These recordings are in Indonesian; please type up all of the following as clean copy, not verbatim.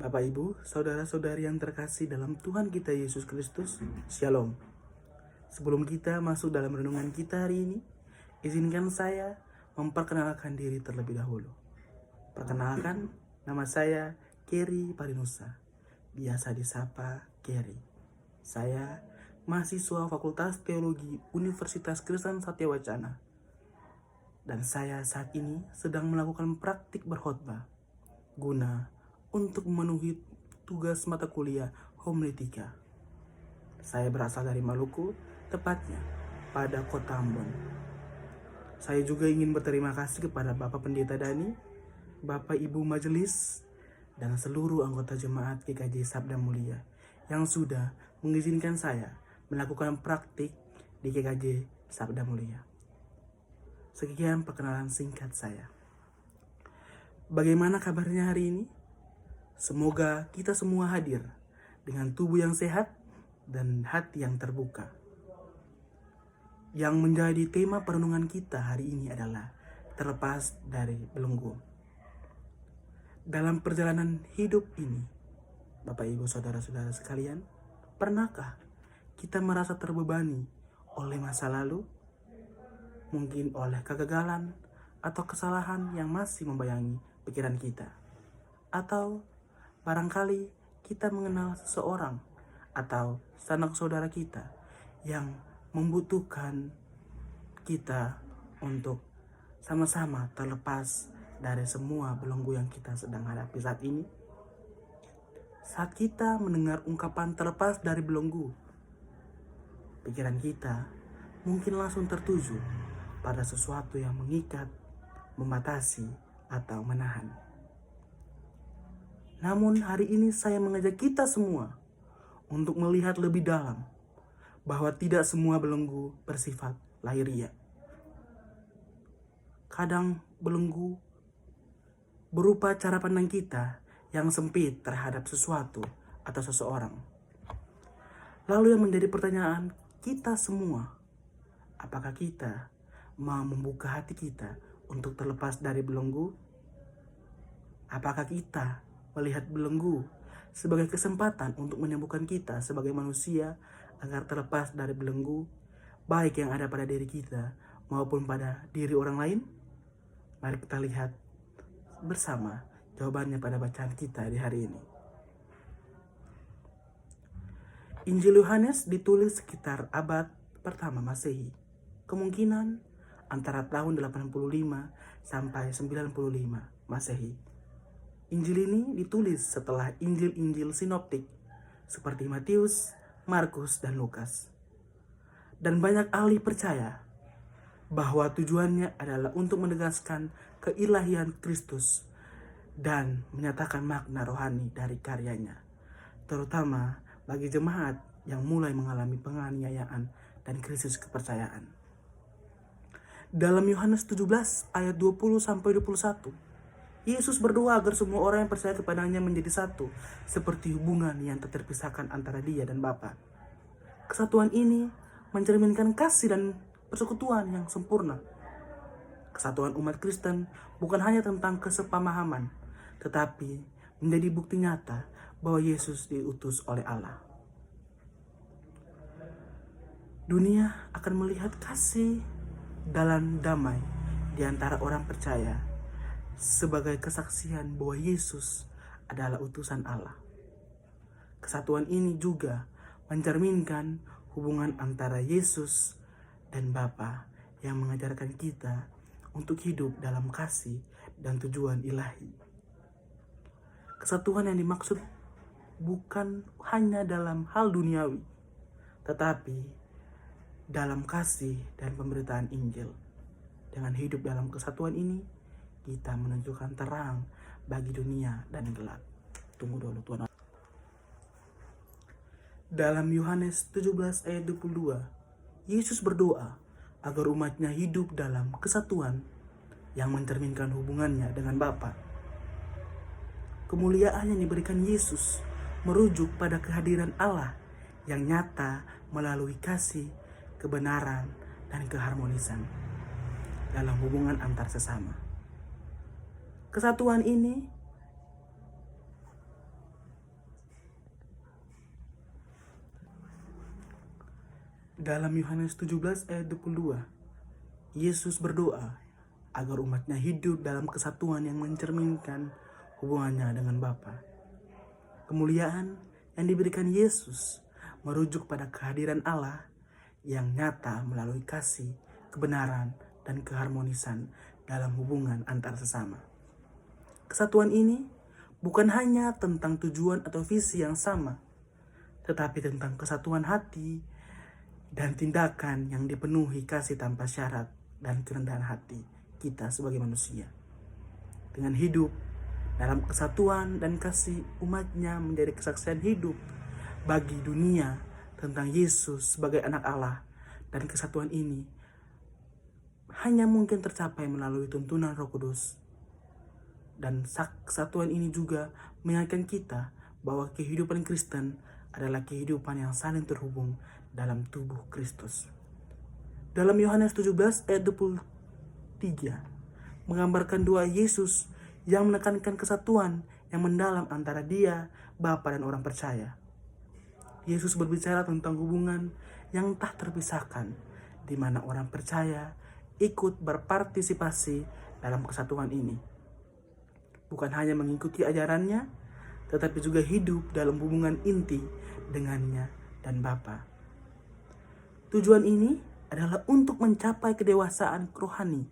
Bapak Ibu, saudara-saudari yang terkasih dalam Tuhan kita Yesus Kristus, Shalom. Sebelum kita masuk dalam renungan kita hari ini, izinkan saya memperkenalkan diri terlebih dahulu. Perkenalkan, nama saya Kerry Parinusa, biasa disapa Kerry. Saya mahasiswa Fakultas Teologi Universitas Kristen Satyawacana. Dan saya saat ini sedang melakukan praktik berkhotbah guna untuk memenuhi tugas mata kuliah homiletika. Saya berasal dari Maluku, tepatnya pada Kota Ambon. Saya juga ingin berterima kasih kepada Bapak Pendeta Dani, Bapak Ibu Majelis, dan seluruh anggota jemaat GKJ Sabda Mulia yang sudah mengizinkan saya melakukan praktik di GKJ Sabda Mulia. Sekian perkenalan singkat saya. Bagaimana kabarnya hari ini? Semoga kita semua hadir dengan tubuh yang sehat dan hati yang terbuka. Yang menjadi tema perenungan kita hari ini adalah terlepas dari belenggu. Dalam perjalanan hidup ini, Bapak Ibu Saudara-saudara sekalian, pernahkah kita merasa terbebani oleh masa lalu? Mungkin oleh kegagalan atau kesalahan yang masih membayangi pikiran kita. Atau barangkali kita mengenal seseorang atau sanak saudara kita yang membutuhkan kita untuk sama-sama terlepas dari semua belenggu yang kita sedang hadapi saat ini. Saat kita mendengar ungkapan terlepas dari belenggu, pikiran kita mungkin langsung tertuju pada sesuatu yang mengikat, membatasi, atau menahan. Namun hari ini saya mengajak kita semua untuk melihat lebih dalam bahwa tidak semua belenggu bersifat lahiriah. Kadang belenggu berupa cara pandang kita yang sempit terhadap sesuatu atau seseorang. Lalu yang menjadi pertanyaan kita semua, apakah kita mau membuka hati kita untuk terlepas dari belenggu? Apakah kita melihat belenggu sebagai kesempatan untuk menyembuhkan kita sebagai manusia agar terlepas dari belenggu, baik yang ada pada diri kita maupun pada diri orang lain? Mari kita lihat bersama jawabannya pada bacaan kita di hari ini. Injil Yohanes ditulis sekitar abad pertama Masehi. Kemungkinan antara tahun 85 sampai 95 Masehi. Injil ini ditulis setelah Injil-Injil sinoptik seperti Matius, Markus, dan Lukas. Dan banyak ahli percaya bahwa tujuannya adalah untuk menegaskan keilahian Kristus dan menyatakan makna rohani dari karyanya, terutama bagi jemaat yang mulai mengalami penganiayaan dan krisis kepercayaan. Dalam Yohanes 17 ayat 20-21, Yesus berdoa agar semua orang yang percaya kepadanya menjadi satu, seperti hubungan yang tak terpisahkan antara Dia dan Bapa. Kesatuan ini mencerminkan kasih dan persekutuan yang sempurna. Kesatuan umat Kristen bukan hanya tentang kesepamahaman, tetapi menjadi bukti nyata bahwa Yesus diutus oleh Allah. Dunia akan melihat kasih dalam damai di antara orang percaya sebagai kesaksian bahwa Yesus adalah utusan Allah. Kesatuan ini juga mencerminkan hubungan antara Yesus dan Bapa yang mengajarkan kita untuk hidup dalam kasih dan tujuan ilahi. Kesatuan yang dimaksud bukan hanya dalam hal duniawi, tetapi dalam kasih dan pemberitaan Injil. Dengan hidup dalam kesatuan ini, kita menunjukkan terang bagi dunia dan gelap. Tunggu dulu Tuhan. Dalam Yohanes 17 ayat 22, Yesus berdoa agar umatnya hidup dalam kesatuan yang mencerminkan hubungannya dengan Bapa. Kemuliaan yang diberikan Yesus merujuk pada kehadiran Allah yang nyata melalui kasih, kebenaran, dan keharmonisan dalam hubungan antar sesama. Kesatuan ini Dalam Yohanes 17 ayat 22, Yesus berdoa agar umatnya hidup dalam kesatuan yang mencerminkan hubungannya dengan Bapa. Kemuliaan yang diberikan Yesus merujuk pada kehadiran Allah yang nyata melalui kasih, kebenaran, dan keharmonisan dalam hubungan antar sesama. Kesatuan ini bukan hanya tentang tujuan atau visi yang sama, tetapi tentang kesatuan hati dan tindakan yang dipenuhi kasih tanpa syarat dan kerendahan hati kita sebagai manusia. Dengan hidup dalam kesatuan dan kasih, umatnya menjadi kesaksian hidup bagi dunia tentang Yesus sebagai anak Allah, dan kesatuan ini hanya mungkin tercapai melalui tuntunan Roh Kudus. Dan kesatuan ini juga mengingatkan kita bahwa kehidupan Kristen adalah kehidupan yang saling terhubung dalam tubuh Kristus. Dalam Yohanes 17 ayat 23 menggambarkan doa Yesus yang menekankan kesatuan yang mendalam antara Dia, Bapa, dan orang percaya. Yesus berbicara tentang hubungan yang tak terpisahkan, di mana orang percaya ikut berpartisipasi dalam kesatuan ini. Bukan hanya mengikuti ajarannya, tetapi juga hidup dalam hubungan inti dengannya dan Bapa. Tujuan ini adalah untuk mencapai kedewasaan rohani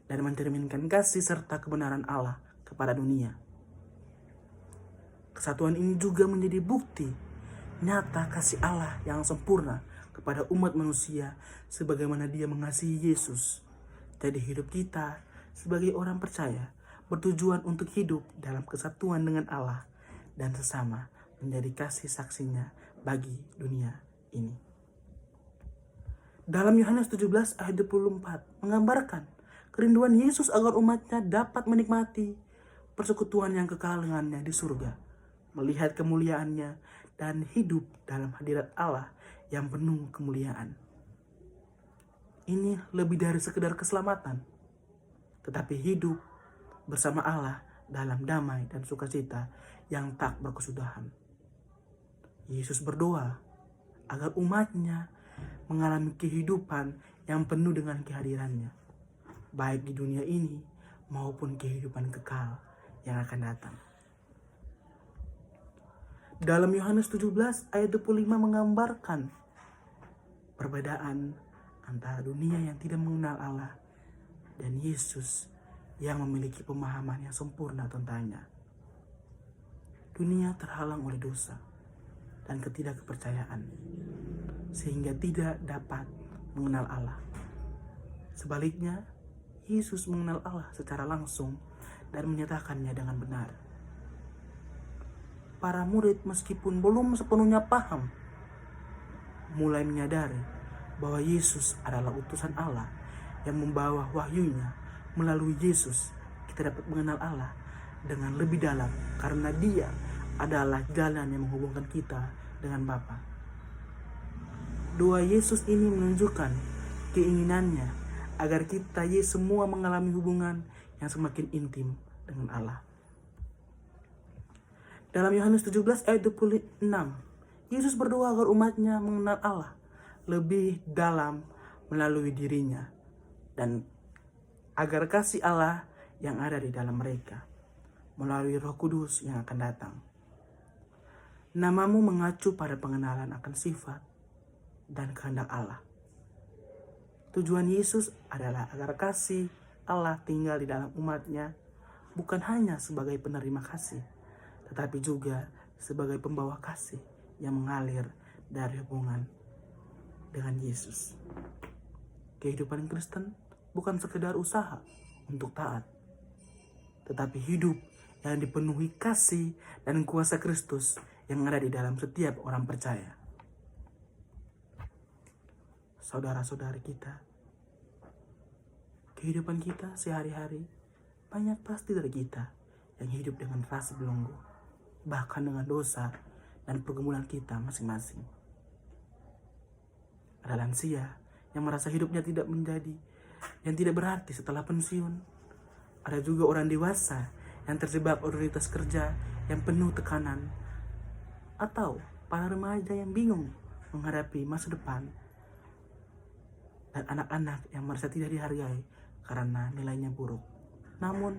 dan mencerminkan kasih serta kebenaran Allah kepada dunia. Kesatuan ini juga menjadi bukti nyata kasih Allah yang sempurna kepada umat manusia sebagaimana Dia mengasihi Yesus. Jadi hidup kita sebagai orang percaya bertujuan untuk hidup dalam kesatuan dengan Allah dan sesama menjadi kasih saksinya bagi dunia ini. Dalam Yohanes 17 ayat 24 menggambarkan kerinduan Yesus agar umatnya dapat menikmati persekutuan yang kekal dengannya di surga, melihat kemuliaannya, dan hidup dalam hadirat Allah yang penuh kemuliaan. Ini lebih dari sekedar keselamatan, tetapi hidup bersama Allah dalam damai dan sukacita yang tak berkesudahan. Yesus berdoa agar umatnya mengalami kehidupan yang penuh dengan kehadirannya, baik di dunia ini maupun kehidupan kekal yang akan datang. Dalam Yohanes 17 ayat 25 menggambarkan perbedaan antara dunia yang tidak mengenal Allah dan Yesus yang memiliki pemahaman yang sempurna tentangnya. Dunia terhalang oleh dosa dan ketidakpercayaan, sehingga tidak dapat mengenal Allah. Sebaliknya, Yesus mengenal Allah secara langsung dan menyatakannya dengan benar. Para murid meskipun belum sepenuhnya paham, mulai menyadari bahwa Yesus adalah utusan Allah yang membawa wahyunya. Melalui Yesus, kita dapat mengenal Allah dengan lebih dalam karena Dia adalah jalan yang menghubungkan kita dengan Bapa. Doa Yesus ini menunjukkan keinginannya agar kita semua mengalami hubungan yang semakin intim dengan Allah. Dalam Yohanes 17 ayat 26, Yesus berdoa agar umatnya mengenal Allah lebih dalam melalui dirinya dan agar kasih Allah yang ada di dalam mereka melalui Roh Kudus yang akan datang. Namamu mengacu pada pengenalan akan sifat dan kehendak Allah. Tujuan Yesus adalah agar kasih Allah tinggal di dalam umatnya, bukan hanya sebagai penerima kasih, tetapi juga sebagai pembawa kasih yang mengalir dari hubungan dengan Yesus. Kehidupan Kristen bukan sekedar usaha untuk taat, tetapi hidup yang dipenuhi kasih dan kuasa Kristus yang ada di dalam setiap orang percaya. Saudara-saudari kita, kehidupan kita sehari-hari banyak pasti dari kita yang hidup dengan rasa belenggu, bahkan dengan dosa dan pergumulan kita masing-masing. Ada lansia yang merasa hidupnya yang tidak berarti setelah pensiun. Ada juga orang dewasa yang terjebak rutinitas kerja yang penuh tekanan, atau para remaja yang bingung menghadapi masa depan dan anak-anak yang merasa tidak dihargai karena nilainya buruk. Namun,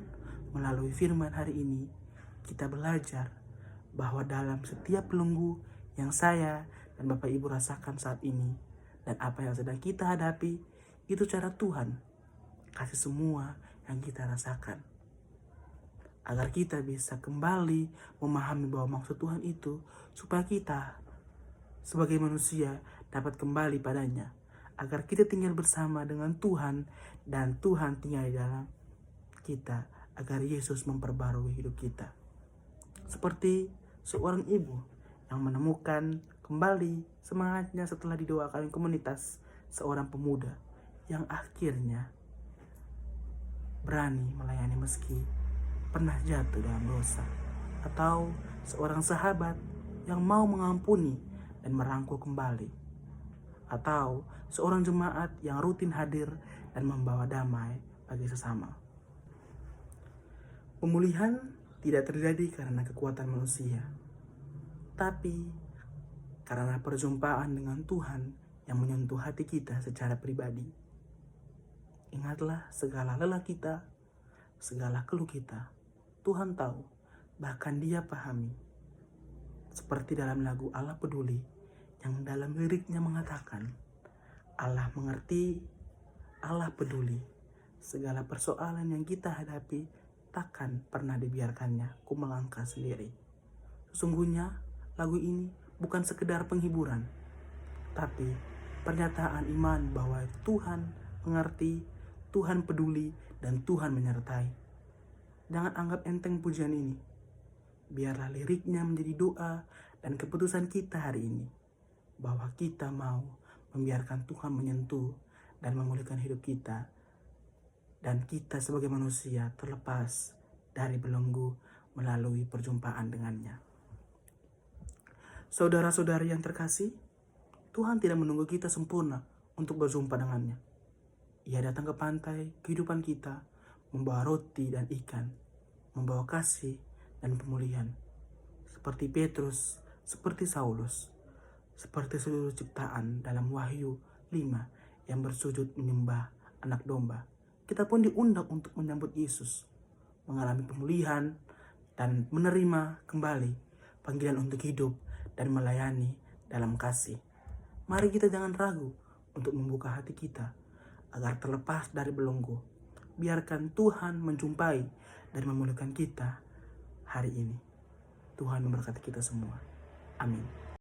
melalui firman hari ini, kita belajar bahwa dalam setiap belenggu yang saya dan Bapak Ibu rasakan saat ini, dan apa yang sedang kita hadapi, itu cara Tuhan kasih semua yang kita rasakan. Agar kita bisa kembali memahami bahwa maksud Tuhan itu supaya kita sebagai manusia dapat kembali padanya. Agar kita tinggal bersama dengan Tuhan dan Tuhan tinggal di dalam kita. Agar Yesus memperbarui hidup kita. Seperti seorang ibu yang menemukan kembali semangatnya setelah didoakan komunitas seorang pemuda yang akhirnya berani melayani meski pernah jatuh dalam dosa, atau seorang sahabat yang mau mengampuni dan merangkul kembali, atau seorang jemaat yang rutin hadir dan membawa damai bagi sesama. Pemulihan tidak terjadi karena kekuatan manusia, tapi karena perjumpaan dengan Tuhan yang menyentuh hati kita secara pribadi. Ingatlah segala lelah kita, segala keluh kita, Tuhan tahu, bahkan Dia pahami. Seperti dalam lagu Allah Peduli, yang dalam liriknya mengatakan, Allah mengerti, Allah peduli. Segala persoalan yang kita hadapi, takkan pernah dibiarkannya ku melangkah sendiri. Sesungguhnya, lagu ini bukan sekedar penghiburan, tapi pernyataan iman bahwa Tuhan mengerti, Tuhan peduli, dan Tuhan menyertai. Jangan anggap enteng pujian ini. Biarlah liriknya menjadi doa dan keputusan kita hari ini. Bahwa kita mau membiarkan Tuhan menyentuh dan memulihkan hidup kita. Dan kita sebagai manusia terlepas dari belenggu melalui perjumpaan dengannya. Saudara-saudari yang terkasih, Tuhan tidak menunggu kita sempurna untuk berjumpa dengannya. Ia datang ke pantai kehidupan kita, membawa roti dan ikan, membawa kasih dan pemulihan. Seperti Petrus, seperti Saulus, seperti seluruh ciptaan dalam Wahyu 5 yang bersujud menyembah anak domba. Kita pun diundang untuk menyambut Yesus, mengalami pemulihan dan menerima kembali panggilan untuk hidup dan melayani dalam kasih. Mari kita jangan ragu untuk membuka hati kita agar terlepas dari belenggu. Biarkan Tuhan menjumpai dan memulihkan kita hari ini. Tuhan memberkati kita semua. Amin.